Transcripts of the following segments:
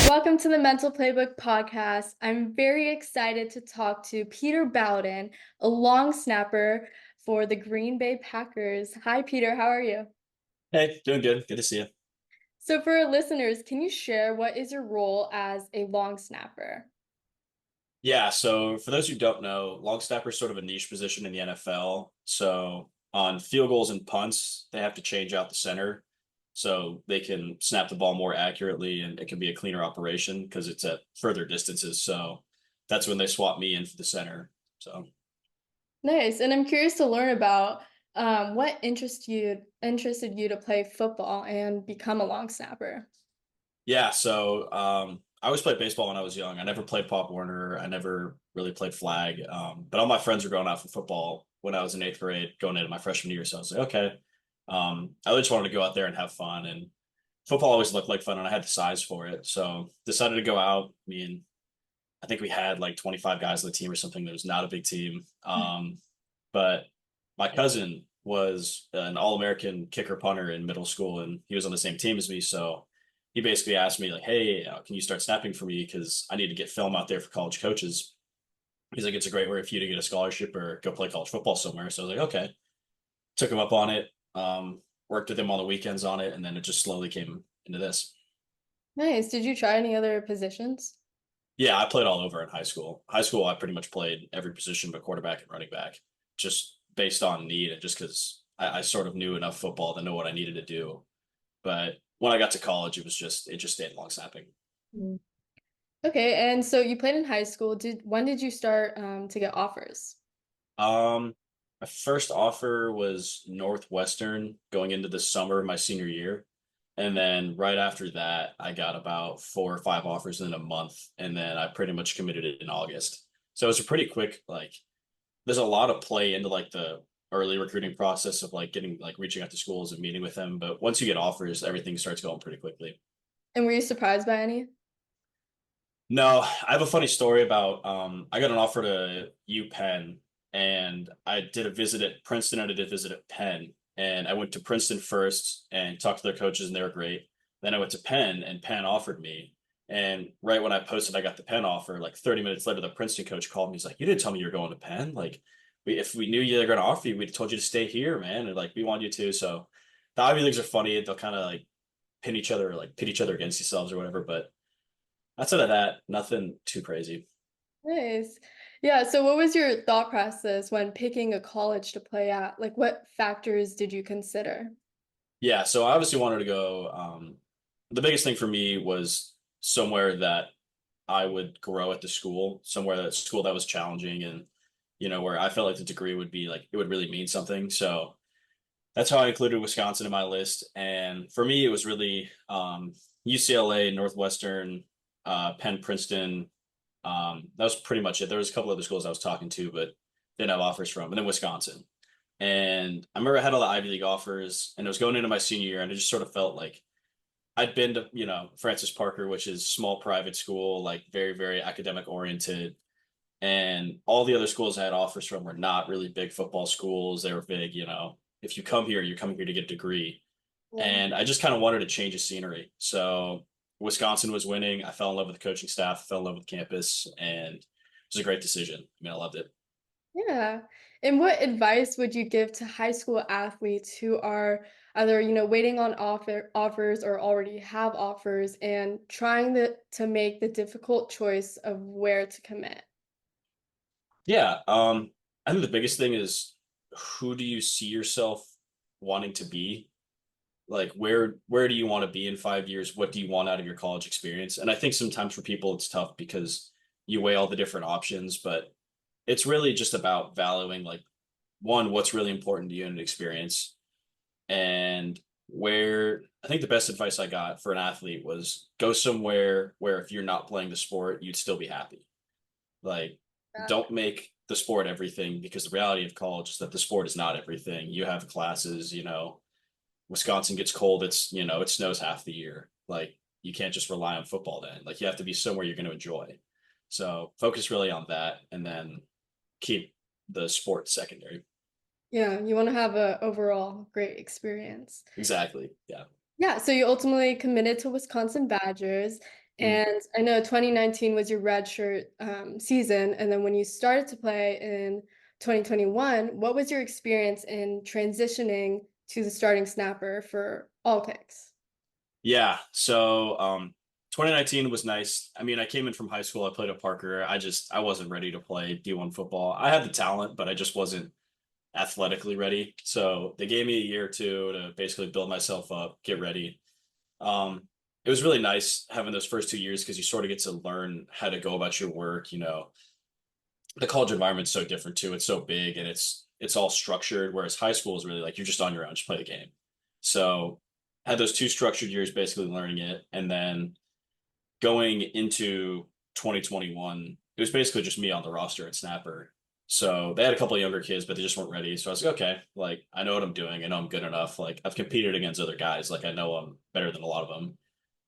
Welcome to the Mental Playbook podcast. I'm very excited to talk to Peter Bowden, a long snapper for the Green Bay Packers. Hi, Peter. How are you? Hey, doing good. Good to see you. So, for our listeners, can you share what is your role as a long snapper? Yeah, so for those who don't know, long snapper is sort of a niche position in the NFL. So on field goals and punts, they have to change out the center so they can snap the ball more accurately and it can be a cleaner operation because it's at further distances. So that's when they swap me in for the center. So Nice. And I'm curious to learn about what interested you to play football and become a long snapper. yeah, so I always played baseball when I was young. I never played Pop Warner. I never really played flag. But all my friends were going out for football when I was in eighth grade, going into my freshman year. So I was like, okay. I just wanted to go out there and have fun. And football always looked like fun, and I had the size for it. So decided to go out. I think we had like 25 guys on the team or something. That was not a big team. But my cousin was an All-American kicker punter in middle school, and he was on the same team as me. So he basically asked me like, "Hey, can you start snapping for me? Because I need to get film out there for college coaches." He's like, "It's a great way for you to get a scholarship or go play college football somewhere." So I was like, "Okay." Took him up on it. Worked with him on the weekends on it, and then it just slowly came into this. Nice. Did you try any other positions? Yeah, I played all over in high school. High school, I pretty much played every position but quarterback and running back, just based on need and just because I sort of knew enough football to know what I needed to do. But when I got to college, it just stayed long snapping. Mm. Okay, and so you played in high school. When did you start to get offers? Um, my first offer was Northwestern going into the summer of my senior year. And then right after that, I got about 4 or 5 offers in a month. And then I pretty much committed it in August. So it was a pretty quick, like, there's a lot of play into like the early recruiting process of like getting like reaching out to schools and meeting with them. But once you get offers, everything starts going pretty quickly. And were you surprised by any? No, I have a funny story about I got an offer to UPenn and I did a visit at Princeton and I did a visit at Penn. And I went to Princeton first and talked to their coaches and they were great. Then I went to Penn and Penn offered me. And right when I posted I got the Penn offer, like 30 minutes later, the Princeton coach called me. He's like, "You didn't tell me you were going to Penn. Like, if we knew you were going to offer you, we'd have told you to stay here, man. And like, we want you to." So the Ivy Leagues are funny. They'll kind of like pin each other, or like pit each other against themselves or whatever. But outside of that, nothing too crazy. Nice. Yeah, so what was your thought process when picking a college to play at? Like, what factors did you consider? Yeah, so I obviously wanted to go. The biggest thing for me was somewhere that I would grow at the school, somewhere that school that was challenging and where I felt like the degree would be like it would really mean something. So that's how I included Wisconsin in my list. And for me, it was really UCLA, Northwestern, Penn, Princeton. That was pretty much it. There was a couple other schools I was talking to, but didn't have offers from, and then Wisconsin. And I remember I had all the Ivy League offers, and it was going into my senior year, and it just sort of felt like I'd been to, Francis Parker, which is small private school, like very, very academic oriented. And all the other schools I had offers from were not really big football schools. They were big, if you come here, you're coming here to get a degree. Yeah. And I just kind of wanted to change the scenery. So Wisconsin was winning. I fell in love with the coaching staff, fell in love with campus, and it was a great decision. I mean, I loved it. Yeah. And what advice would you give to high school athletes who are either, waiting on offers or already have offers and trying to make the difficult choice of where to commit? Yeah. I think the biggest thing is who do you see yourself wanting to be? Like where do you want to be in 5 years? What do you want out of your college experience? And I think sometimes for people it's tough because you weigh all the different options, but it's really just about valuing like one, what's really important to you in an experience. And where I think the best advice I got for an athlete was go somewhere where if you're not playing the sport, you'd still be happy. Like, Yeah. don't make the sport everything because the reality of college is that the sport is not everything. You have classes, Wisconsin gets cold, it snows half the year. Like, you can't just rely on football then. Like, you have to be somewhere you're going to enjoy. So, focus really on that and then keep the sport secondary. Yeah, you want to have a overall great experience. Exactly. Yeah. Yeah, so you ultimately committed to Wisconsin Badgers, Mhm. and I know 2019 was your redshirt season, and then when you started to play in 2021, what was your experience in transitioning to the starting snapper for all kicks? Yeah. So 2019 was nice. I mean, I came in from high school. I played at Parker. I wasn't ready to play D1 football. I had the talent, but I just wasn't athletically ready. So they gave me a year or two to basically build myself up, get ready. It was really nice having those first 2 years because you sort of get to learn how to go about your work. The college environment's so different too. It's so big and it's all structured, whereas high school is really like you're just on your own, just play the game. So I had those 2 structured years basically learning it, and then going into 2021, it was basically just me on the roster at Snapper. So they had a couple of younger kids, but they just weren't ready. So I was like, okay, like I know what I'm doing. I know I'm good enough. Like I've competed against other guys. Like I know I'm better than a lot of them.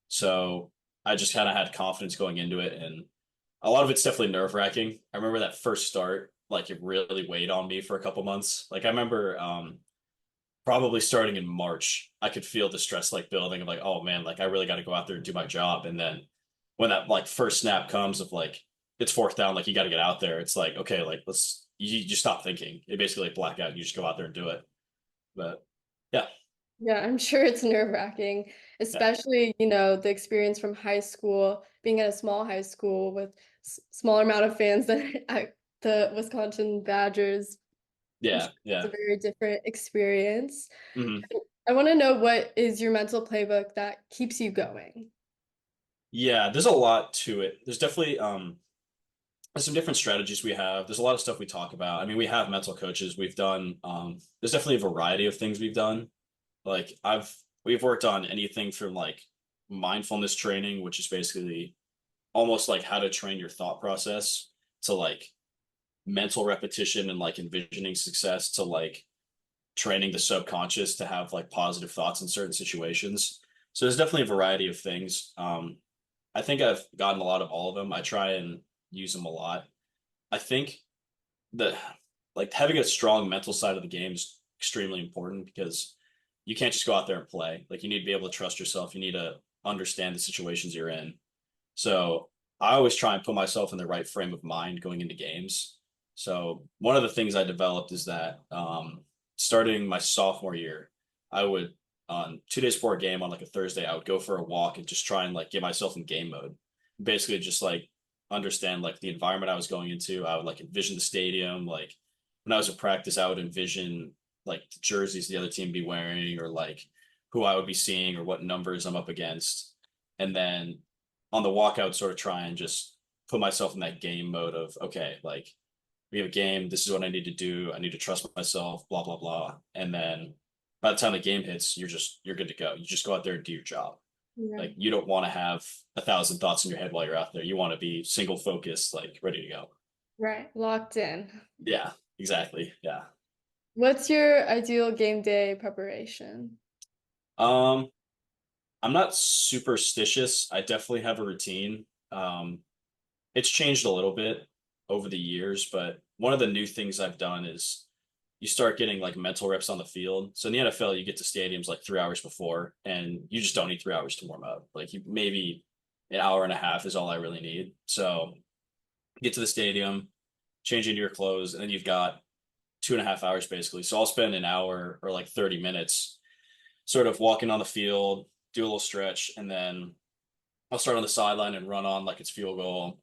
So I just kind of had confidence going into it. And a lot of it's definitely nerve wracking. I remember that first start, like it really weighed on me for a couple months. Like I remember probably starting in March, I could feel the stress like building of like, oh man, like I really got to go out there and do my job. And then when that like first snap comes of like it's fourth down, like you got to get out there. It's like, okay, like you just stop thinking. It basically like black out. You just go out there and do it. But yeah, Yeah, I'm sure it's nerve-wracking, yeah, especially, the experience from high school, being at a small high school with smaller amount of fans than at the Wisconsin Badgers. I'm sure yeah, it's a yeah. very different experience. Hmm. I want to know what is your mental playbook that keeps you going? Yeah, there's a lot to it. There's definitely there's some different strategies we have. There's a lot of stuff we talk about. I mean, we have mental coaches. We've done there's definitely a variety of things we've done. Like we've worked on anything from like mindfulness training, which is basically almost like how to train your thought process, to like mental repetition and like envisioning success, to like training the subconscious to have like positive thoughts in certain situations. So there's definitely a variety of things. I think I've gotten a lot of all of them. I try and use them a lot. I think that like having a strong mental side of the game is extremely important because you can't just go out there and play. Like you need to be able to trust yourself. You need to understand the situations you're in. So I always try and put myself in the right frame of mind going into games. So one of the things I developed is that starting my sophomore year, I would on 2 days before a game on like a Thursday, I would go for a walk and just try and like get myself in game mode. Basically, just like understand like the environment I was going into. I would like envision the stadium. Like when I was at practice, I would envision like the jerseys the other team be wearing, or like who I would be seeing, or what numbers I'm up against. And then on the walkout, sort of try and just put myself in that game mode of, okay, like we have a game. This is what I need to do. I need to trust myself, blah, blah, blah. And then by the time the game hits, you're good to go. You just go out there and do your job. Yeah. Like you don't want to have 1,000 thoughts in your head while you're out there. You want to be single focused, like ready to go. Right, locked in. Yeah, exactly. Yeah. What's your ideal game day preparation? Um, I'm not superstitious. I definitely have a routine. It's changed a little bit over the years, but one of the new things I've done is you start getting like mental reps on the field. So in the NFL, you get to stadiums like 3 hours before, and you just don't need 3 hours to warm up. Like you maybe an hour and a half is all I really need. So get to the stadium, change into your clothes, and then you've got 2.5 hours basically. So I'll spend an hour or like 30 minutes sort of walking on the field, do a little stretch, and then I'll start on the sideline and run on like it's field goal,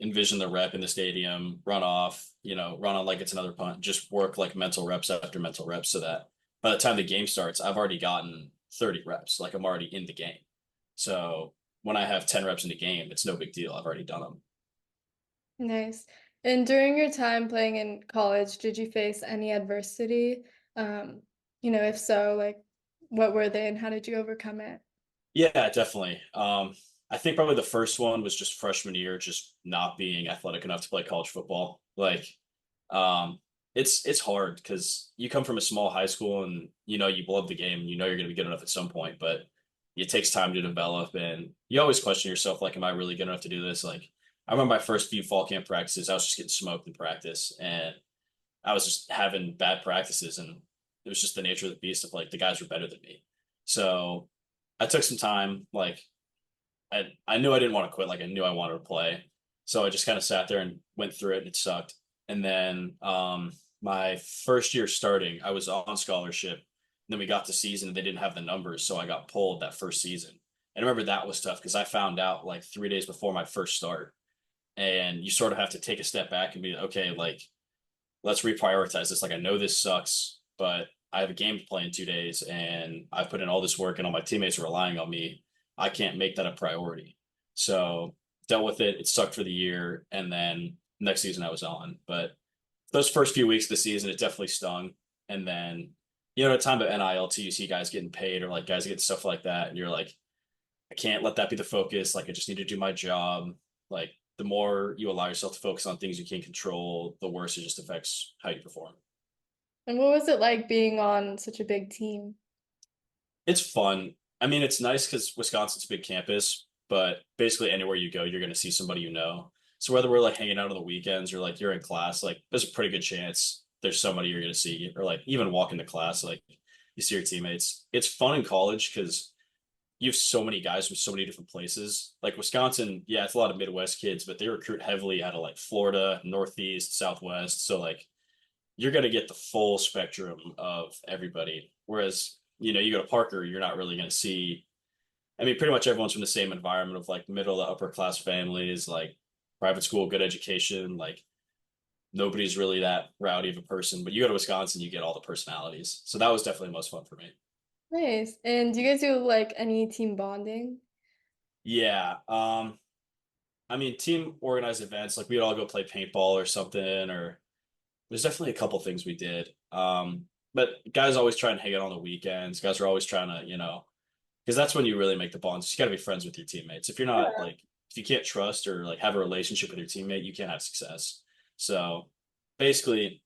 envision the rep in the stadium, run off, run on like it's another punt, just work like mental reps after mental reps so that by the time the game starts, I've already gotten 30 reps. Like I'm already in the game. So when I have 10 reps in the game, it's no big deal. I've already done them. Nice. And during your time playing in college, did you face any adversity? Um, if so, like what were they and how did you overcome it? Yeah, definitely. I think probably the first one was just freshman year, just not being athletic enough to play college football. Like, um, it's hard because you come from a small high school and you love the game and you're going to be good enough at some point, but it takes time to develop, and you always question yourself, like, am I really good enough to do this? Like, I remember my first few fall camp practices, I was just getting smoked in practice, and I was just having bad practices, and it was just the nature of the beast of like the guys were better than me. So I took some time, like I knew I didn't want to quit, like I knew I wanted to play. So I just kind of sat there and went through it and it sucked. And then my first year starting, I was on scholarship. Then we got the season and they didn't have the numbers, so I got pulled that first season. And I remember that was tough because I found out like 3 days before my first start. And you sort of have to take a step back and be okay, like let's reprioritize this. Like I know this sucks, but I have a game to play in 2 days and I've put in all this work and all my teammates are relying on me. I can't make that a priority. So dealt with it. It sucked for the year. And then next season I was on. But those first few weeks of the season, it definitely stung. And then, at time of NIL too, you see guys getting paid or like guys getting stuff like that. And you're like, I can't let that be the focus. Like I just need to do my job. Like the more you allow yourself to focus on things you can't control, the worse it just affects how you perform. And what was it like being on such a big team? It's fun. I mean, it's nice because Wisconsin's a big campus, but basically anywhere you go, you're going to see somebody you know. So whether we're like hanging out on the weekends or like you're in class, like there's a pretty good chance there's somebody you're going to see, or like even walking to class, like you see your teammates. It's fun in college because you have so many guys from so many different places. Like Wisconsin, yeah, it's a lot of Midwest kids, but they recruit heavily out of like Florida, Northeast, Southwest. So like you're going to get the full spectrum of everybody. Whereas, you go to Parker, you're not really going to see. I mean, pretty much everyone's from the same environment of like middle to upper class families, like private school, good education. Like nobody's really that rowdy of a person. But you go to Wisconsin, you get all the personalities. So that was definitely the most fun for me. Nice. And do you guys do like any team bonding? Yeah. I mean, team organized events, like we'd all go play paintball or something, or there's definitely a couple things we did. But guys always try and hang out on the weekends. Guys are always trying to, because that's when you really make the bonds. You got to be friends with your teammates. If you're not Yeah. like, if you can't trust or like have a relationship with your teammate, you can't have success. So basically,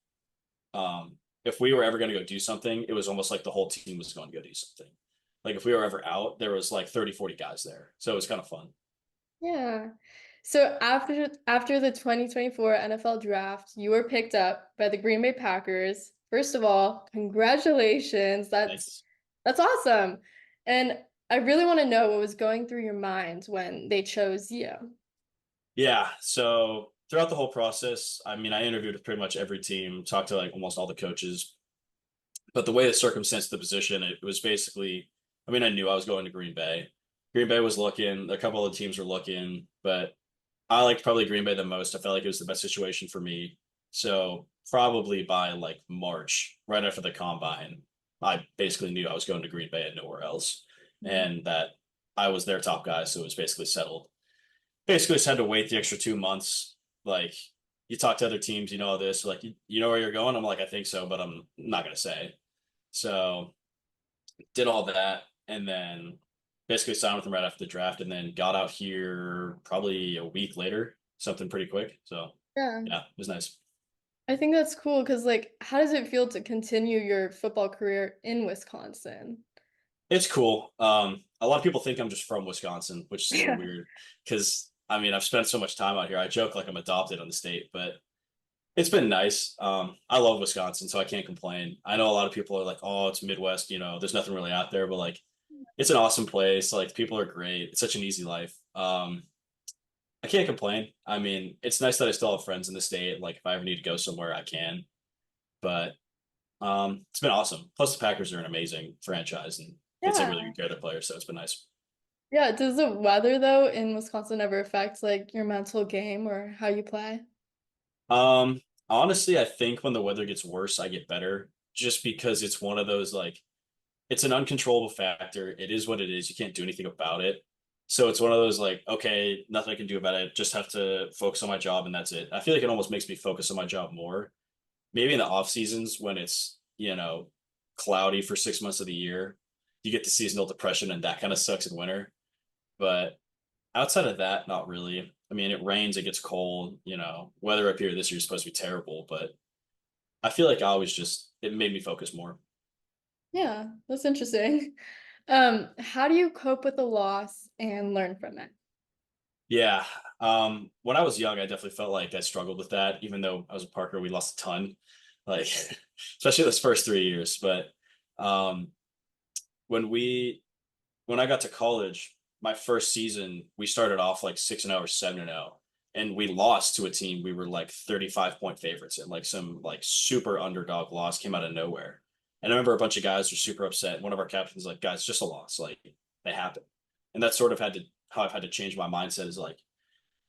if we were ever going to go do something, it was almost like the whole team was going to go do something. Like if we were ever out, there was like 30, 40 guys there. So it was kind of fun. Yeah. So after the 2024 NFL draft, you were picked up by the Green Bay Packers. First of all, congratulations. Thanks. That's awesome. And I really want to know what was going through your mind when they chose you. Yeah. So throughout the whole process, I mean, I interviewed with pretty much every team, talked to like almost all the coaches. But the way the circumstance of the position, it was basically, I mean, I knew I was going to Green Bay. Green Bay was looking, a couple of the teams were looking, but I liked probably Green Bay the most. I felt like it was the best situation for me. So probably by like March, right after the combine, I basically knew I was going to Green Bay and nowhere else. Mhm. And that I was their top guy. So it was basically settled. Basically just had to wait the extra 2 months. Like you talk to other teams, you know all this, like you know where you're going. I'm like, I think so, but I'm not gonna say. So did all that and then basically signed with them right after the draft and then got out here probably a week later, something pretty quick. So Yeah. yeah, it was nice. I think that's cool because, like, how does it feel to continue your football career in Wisconsin? It's cool. A lot of people think I'm just from Wisconsin, which is a little Yeah. weird because I mean I've spent so much time out here. I joke like I'm adopted on the state, but it's been nice. I love Wisconsin, so I can't complain. I know a lot of people are like, "Oh, it's Midwest, there's nothing really out there," but like, it's an awesome place. Like, people are great. It's such an easy life. I can't complain. I mean, it's nice that I still have friends in the state. Like, if I ever need to go somewhere, I can. But it's been awesome. Plus, the Packers are an amazing franchise, and they take really Yeah. good care of their players, so it's been nice. Yeah. Does the weather though in Wisconsin ever affect like your mental game or how you play? Honestly, I think when the weather gets worse, I get better, just because it's one of those like it's an uncontrollable factor. It is what it is. You can't do anything about it. So it's one of those like, okay, nothing I can do about it. Just have to focus on my job and that's it. I feel like it almost makes me focus on my job more. Maybe in the off seasons when it's, cloudy for 6 months of the year, you get the seasonal depression and that kind of sucks in winter. But outside of that, not really. I mean, it rains, it gets cold, weather up here this year is supposed to be terrible, but I feel like I always just, it made me focus more. Yeah, that's interesting. How do you cope with the loss and learn from it? Yeah. When I was young, I definitely felt like I struggled with that, even though I was a Parker, we lost a ton, like especially those first 3 years. But um when we when I got to college, my first season, we started off like 6-0 or 7-0. And we lost to a team we were like 35-point favorites in, like some like super underdog loss came out of nowhere. And I remember a bunch of guys were super upset. One of our captains like, guys, just a loss. Like they happen. And that's sort of had to how I've had to change my mindset is like,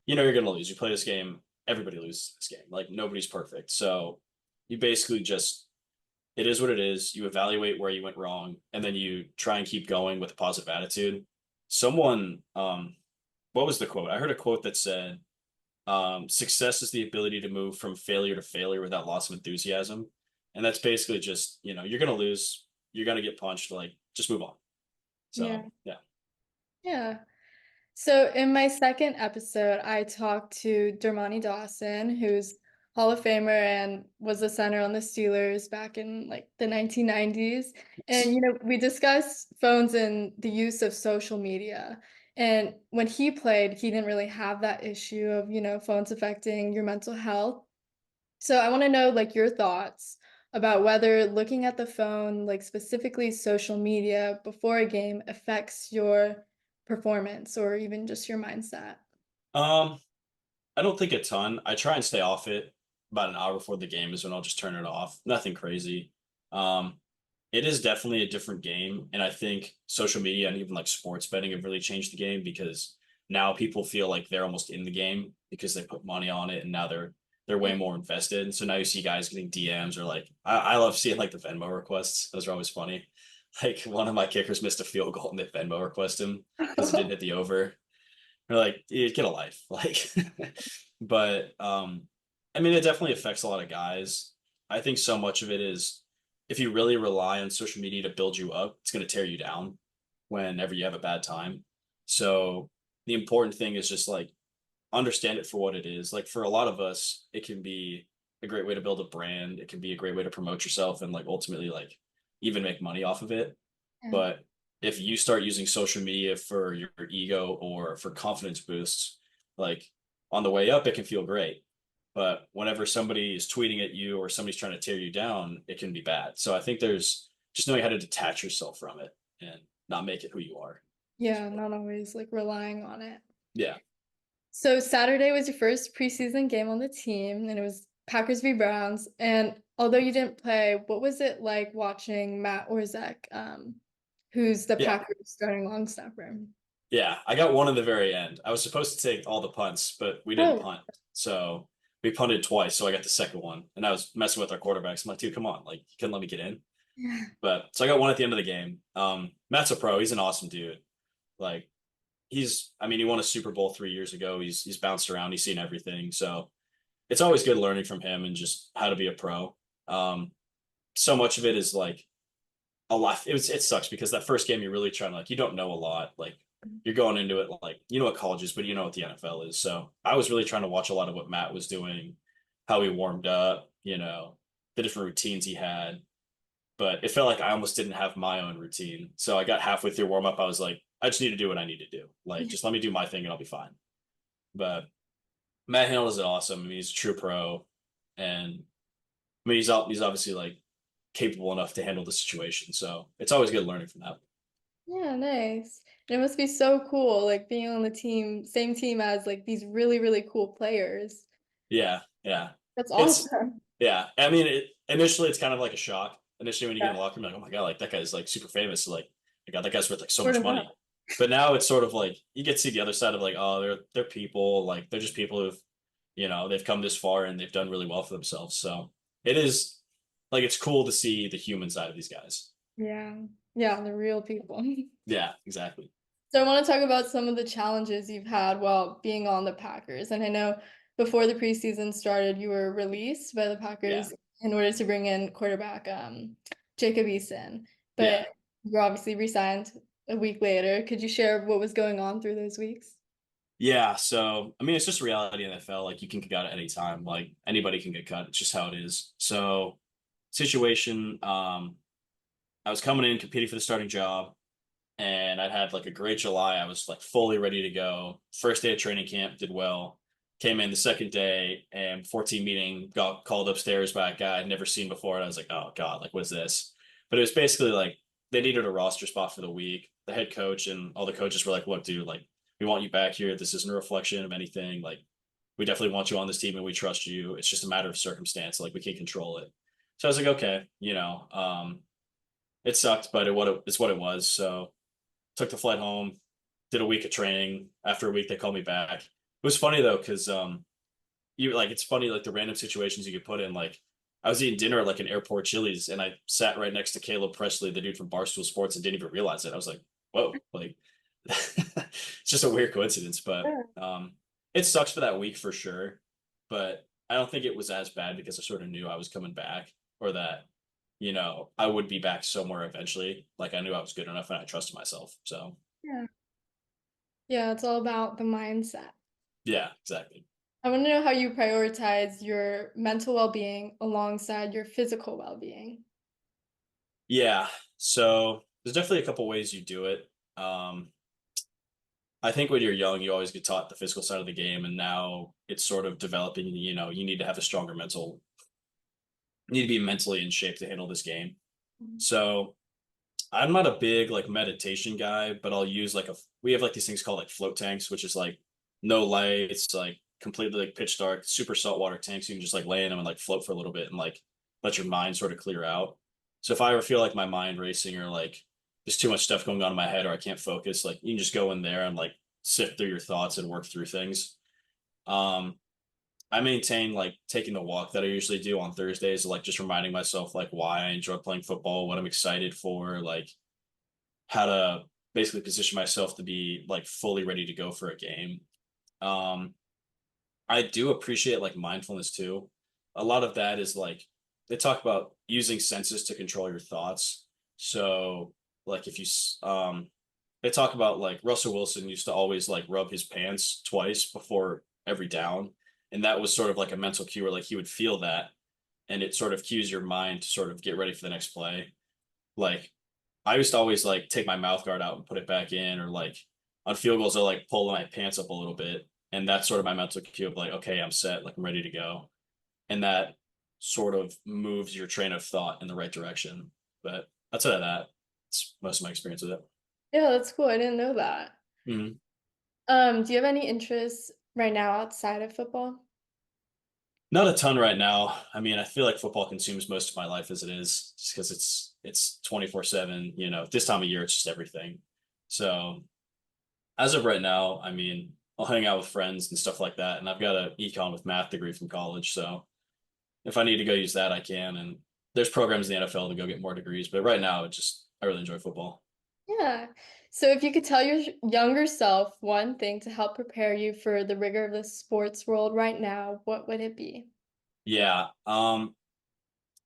you're gonna lose. You play this game, everybody loses this game. Like nobody's perfect. So you basically just it is what it is. You evaluate where you went wrong, and then you try and keep going with a positive attitude. Someone, what was the quote? I heard a quote that said, "Success is the ability to move from failure to failure without loss of enthusiasm," and that's basically just, you're gonna lose, you're gonna get punched, like just move on. Yeah. So yeah, Yeah. So in my second episode, I talked to Dermani Dawson, who's Hall of Famer and was a center on the Steelers back in like the 1990s. And we discussed phones and the use of social media. And when he played, he didn't really have that issue of, phones affecting your mental health. So I want to know like your thoughts about whether looking at the phone, like specifically social media before a game affects your performance or even just your mindset. um, I don't think a ton. I try and stay off it. About an hour before the game is when I'll just turn it off. Nothing crazy. Um, it is definitely a different game, and I think social media and even like sports betting have really changed the game because now people feel like they're almost in the game because they put money on it, and now they're way Yeah. more invested. So now you see guys getting DMs or like I love seeing like the Venmo requests. Those are always funny. Like one of my kickers missed a field goal and they Venmo request him because it didn't hit the over. They're like, get a life. Like, but I mean, it definitely affects a lot of guys. I think so much of it is if you really rely on social media to build you up, it's going to tear you down whenever you have a bad time. So the important thing is just like understand it for what it is. Like for a lot of us, it can be a great way to build a brand. It can be a great way to promote yourself and like ultimately like even make money off of it. Yeah. But if you start using social media for your ego or for confidence boosts, like on the way up, it can feel great. But whenever somebody is tweeting at you or somebody's trying to tear you down, it can be bad. So I think there's just knowing how to detach yourself from it and not make it who you are. Yeah, not always like relying on it. Yeah. So Saturday was your first preseason game on the team, and it was Packers v. Browns. And although you didn't play, what was it like watching Matt Orzech, who's the Yeah. Packers starting long snapper? Yeah. I got one in the very end. I was supposed to take all the punts, but we didn't Oh, punt. So we punted twice. So I got the second one. And I was messing with our quarterbacks. I'm like, dude, come on. Like, you couldn't let me get in. yeah. But so I got one at the end of the game. Matt's a pro. He's an awesome dude. Like I mean, he won a Super Bowl 3 years ago. He's bounced around. He's seen everything. So it's always good learning from him and just how to be a pro. So much of it is like a lot. It sucks because that first game you're really trying to like you don't know a lot. Like you're going into it like you know what college is, but you know what the NFL is. So I was really trying to watch a lot of what Matt was doing, how he warmed up, the different routines he had. But it felt like I almost didn't have my own routine. So I got halfway through warm up. I was like, I just need to do what I need to do. Like, just let me do my thing and I'll be fine. But Matt handles it awesome. I mean, he's a true pro. And I mean, he's obviously like capable enough to handle the situation. So it's always good learning from that. Yeah, nice. And it must be so cool, like being on the team, same team as like these really, really cool players. Yeah. Yeah. That's It's, awesome. yeah. I mean, initially it's kind of like a shock. Initially, when you get in Yeah, the locker room, like, oh my God, like that guy's like super famous. So, like, my God, that guy's worth like so word much of mouth. money. But now it's sort of like you get to see the other side of like, oh, they're people, like they're just people who've, they've come this far and they've done really well for themselves. So it is like it's cool to see the human side of these guys. Yeah. Yeah, the real people. Yeah, exactly. So I want to talk about some of the challenges you've had while being on the Packers. And I know before the preseason started, you were released by the Yeah. Packers in order to bring in quarterback Jacob Eason. Yeah. But you obviously resigned a week later. Could you share what was going on through those weeks? Yeah. So, I mean, it's just reality in the NFL. Like, you can get cut at any time. Like, anybody can get cut. It's just how it is. So, situation, I was coming in, competing for the starting job, and I'd had like a great July. I was like fully ready to go. First day of training camp, did well. Came in the second day, and before team meeting, got called upstairs by a guy I'd never seen before. And I was like, oh God, like, what is this? But it was basically like they needed a roster spot for the week. the head coach and all the coaches were like, "Look, dude, like we want you back here. This isn't a reflection of anything. Like we definitely want you on this team and we trust you. It's just a matter of circumstance. Like we can't control it." So I was like, okay, it sucked, but it's what it was. So took the flight home, did a week of training. After a week, they called me back. It was funny though, because you like it's funny like the random situations you could put in. Like I was eating dinner at like an airport Chili's, and I sat right next to Caleb Presley, the dude from Barstool Sports, and didn't even realize it. I was like, whoa, like it's just a weird coincidence, but Yeah. it sucks for that week for sure. But I don't think it was as bad because I sort of knew I was coming back, or that I would be back somewhere eventually. Like I knew I was good enough and I trusted myself. So Yeah. Yeah, it's all about the mindset. yeah, exactly. I want to know how you prioritize your mental well-being alongside your physical well-being. Yeah. So there's definitely a couple ways you do it. Um, I think when you're young, you always get taught the physical side of the game, and now it's sort of developing. You need to have a stronger mental, you need to be mentally in shape to handle this game. Mhm. So I'm not a big like meditation guy, but I'll use like we have like these things called like float tanks, which is like no lights, like completely like pitch dark, super saltwater tanks. You can just like lay in them and like float for a little bit and like let your mind sort of clear out. So if I ever feel like my mind racing or like there's too much stuff going on in my head or I can't focus, like you can just go in there and like sift through your thoughts and work through things. Um, I maintain like taking the walk that I usually do on Thursdays, like just reminding myself like why I enjoy playing football, what I'm excited for, like how to basically position myself to be like fully ready to go for a game. Um, I do appreciate like mindfulness too. A lot of that is like they talk about using senses to control your thoughts. So like if they talk about like Russell Wilson used to always like rub his pants twice before every down, and that was sort of like a mental cue where like he would feel that, and it sort of cues your mind to sort of get ready for the next play. Like I used to always like take my mouth guard out and put it back in, or like on field goals, I'll like pull my pants up a little bit. And that's sort of my mental cue of like, okay, I'm set, like I'm ready to go. And that sort of moves your train of thought in the right direction. But outside of that, it's most of my experience with it. Yeah, that's cool. I didn't know that. Mhm. Do you have any interests right now outside of football? Not a ton right now. I mean, I feel like football consumes most of my life as it is, just because it's 24/7, this time of year it's just everything. So as of right now, I mean, I'll hang out with friends and stuff like that. And I've got an econ with math degree from college. So if I need to go use that, I can. And there's programs in the NFL to go get more degrees. But right now, I really enjoy football. Yeah. So if you could tell your younger self one thing to help prepare you for the rigor of the sports world right now, what would it be? Yeah. I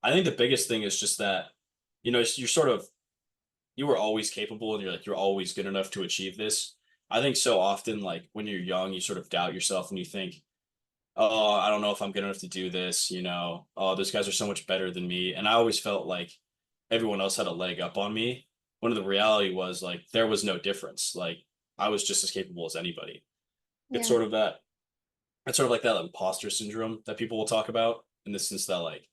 think the biggest thing is just that, you were always capable and you're always good enough to achieve this. I think so often, like when you're young, you sort of doubt yourself and you think, oh, I don't know if I'm good enough to do this, oh, those guys are so much better than me. And I always felt like everyone else had a leg up on me. When the reality was like there was no difference. Like I was just as capable as anybody. It's Yeah. sort of that, it's sort of like that imposter syndrome that people will talk about in the sense that like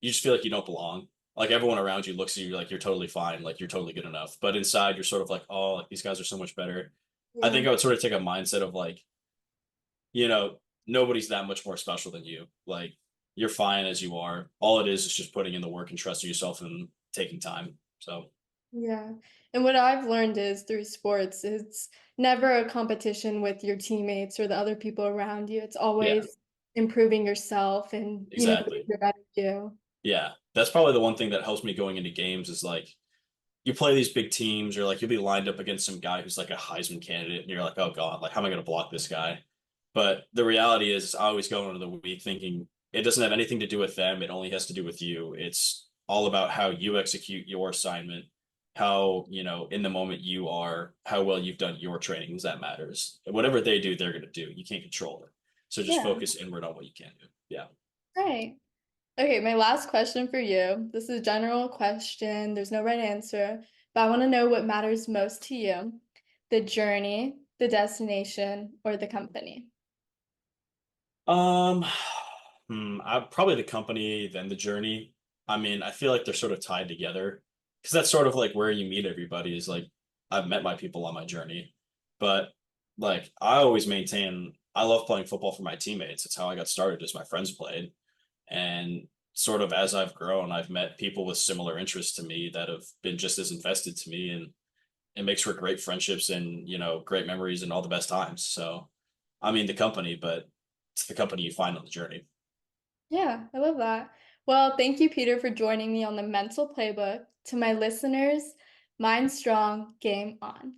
you just feel like you don't belong. Like everyone around you looks at you like you're totally fine, like you're totally good enough. But inside you're sort of like, oh, like these guys are so much better. I Yeah. think I would sort of take a mindset of like, you know, nobody's that much more special than you. Like you're fine as you are. All it is just putting in the work and trusting yourself and taking time. So Yeah. And what I've learned is through sports, it's never a competition with your teammates or the other people around you. It's yeah, always improving yourself and, the things exactly. you're better do. Yeah. That's probably the one thing that helps me going into games is like you play these big teams or like you'll be lined up against some guy who's like a Heisman candidate and you're like, oh God, like how am I gonna block this guy? But the reality is I always go into the week thinking it doesn't have anything to do with them. It only has to do with you. It's all about how you execute your assignment, how, in the moment you are, how well you've done your trainings, that matters. And whatever they do, they're gonna do. You can't control it. So just Yeah. focus inward on what you can do. Yeah. Right. Okay, my last question for you. This is a general question. There's no right answer, but I want to know what matters most to you, the journey, the destination, or the company. Um, probably the company, then the journey. I mean, I feel like they're sort of tied together because that's sort of like where you meet everybody is like I've met my people on my journey. But like I always maintain I love playing football for my teammates. It's how I got started, just my friends played. And sort of as I've grown, I've met people with similar interests to me that have been just as invested to me, and it makes for great friendships and, great memories and all the best times. So I mean the company, but it's the company you find on the journey. Yeah, I love that. Well, thank you, Peter, for joining me on the mental playbook. To my listeners, mind strong, game on.